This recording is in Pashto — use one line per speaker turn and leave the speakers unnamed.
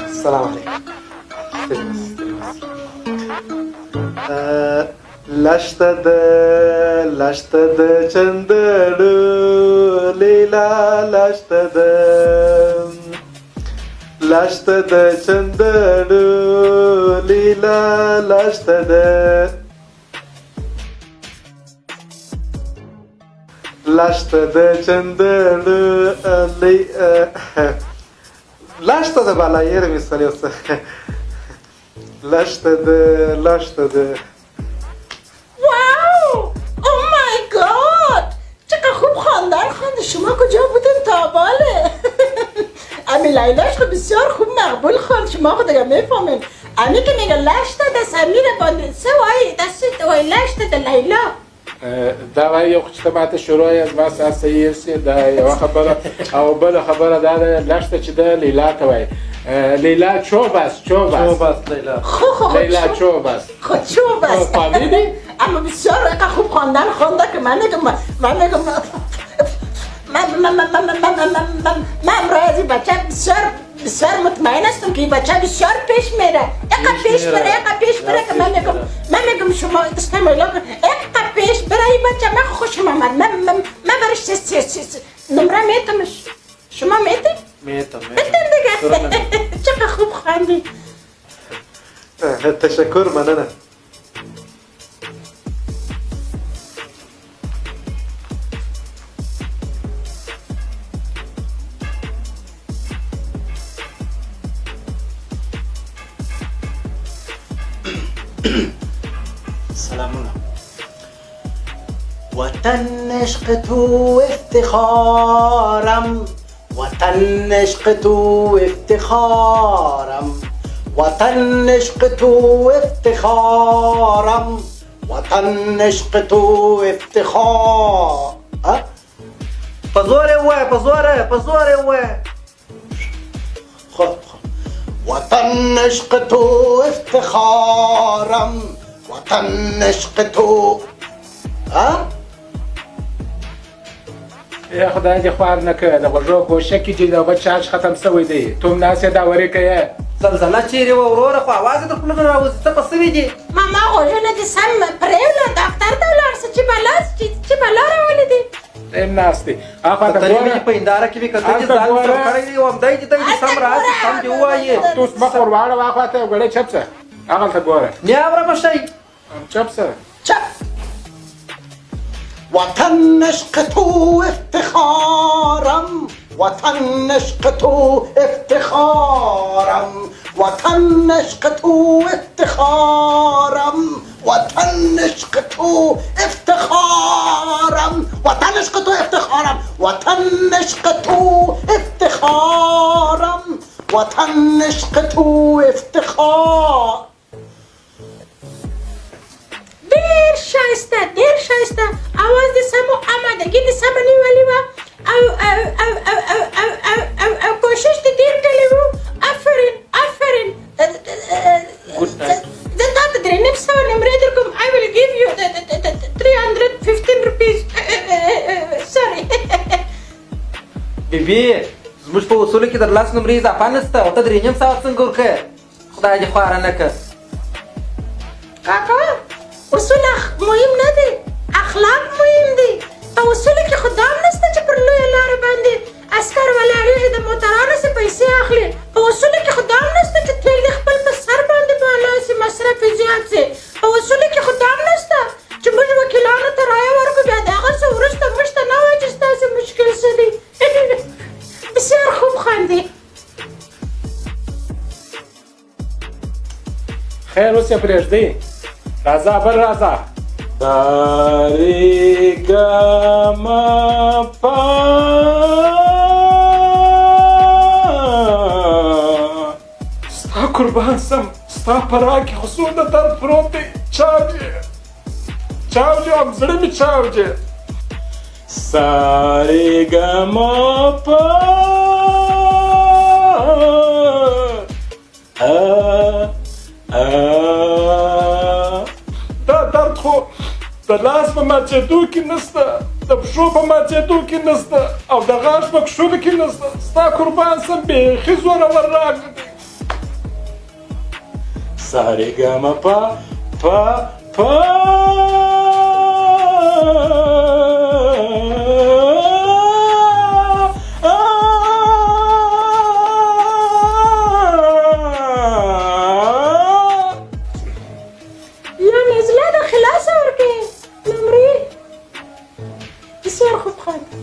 السلام علیکم لشته د چندړو لیلا لشته د چندړو لیلا لشته د چندړو لشته د بالا یې مثال یو څه لشته د
واو او مای گاد چقدر خوب خواندن شما کجا بودین تاباله امی لیلاش خود بسیار خوب مقبول خواند شما خود دیگه میفهمین امی که میگه لشته د سمیر باندې سه وای دست وای لشته د لیلا
دا وایي یو چې ته ماته شروع یې زما ساعت صحیح سي دا یوه خبره او بله خبره دا ده لښته چې ده لیلا ته وایي لیلا چوبس لیلا چوبس
فهمیدی؟ اما بسیار خوب خواندن خونده که من میگم من برای از این بچه بسیار مطمئن هستم که این بچه بسیار پیش میره اقا پیش بره که من میگم شما دستم ایلا کن اقا پیش بره این بچه من خوشم آمد من برش نمره میتمش شما میتیم؟
میتم
دیگه چقدر خوب خواندی
تشکر مننه
سلامونه وطن عشق تو افتخارم وطن عشق تو افتخارم وطن عشق تو افتخارم وطن عشق تو افتخار پزوره خب وطن عشق تو افتخارم وطن عشق تو
یا خدای دې خوار نه کړه د غوږو کوشکې چې د هغه چارج ختم شوی دی تو هم ناست یې داوري کوې
زلزله چیرې وه وروره خو اواز یې در خوله نه راوځي ته په څه وې دي
ماما غوږونه دې سم پرېوله ډاکټر ته ولاړ شه چې بلا راولې دي
یم ناست دی هغه خواته
ګوره په هنداره کې مې کتل چې ځان مې سم کړی دی او همدای دې ته سم راسي سم دې ووایې
تو مخ ور واړه هغه خواته یو ګړی چپ شه هغلته ګوره
نه اوره به شئ
چپ شه
وطن عشق تو افتخارم وطن عشق تو افتخارم وطن عشق تو افتخارم وطن عشق تو افتخارم وطن عشق تو افتخارم وطن عشق تو افتخارم وطن عشق تو افتخار
ډیر شایسته اواز دې سمو آمادګي دې سمه نیولې وه او کوشش دې ډېر کړی وو آفرین زه تا ته 350 نمرې در کوم I will give you 315 rupees sorry
بیبي زموږ په اصولو کې در 10 نمرې اضافه نشته او ته 3.5 ساعت څنګه ورکړې خدای دې خواره نه کړه
کاکا اصول مهم نه دي اخلاق مهم دي په اصولو کې خو دام نشته چې پر لویه لاره باندې عسکر ولاړېږي د موټرانو څخه پیسې اخلي په اصولو کې خو دام نشته چې تیل دې خپل په سر باندې بالا شي مصرف یې زیات شي په اصولو کې خو دام نشته چې موږ وکیلانو ته رایه ورکړو بیا د هغه څه وروسته موږ ته نه وایي چې ستاسې مشکل څه دی بسیار خوب خواندي
خیر اوس یې پرېږدئ راځه بل راځه سارېګاما ستا قربان سم ستا په را کې خو څومره درد پروت دی چاوجې هم زړه مې چاوجې سارېګاما دا درد خو د لاس په ماتېدو کې نشته د پښو په ماتېدو کې نشته او د غاښ په کښلو کې نشته ستا قربان سم بیخي زورور راغلی دی سارېګامه
یا مې زړه د خلاصه ورکې نمرې بسیار خوب خاندي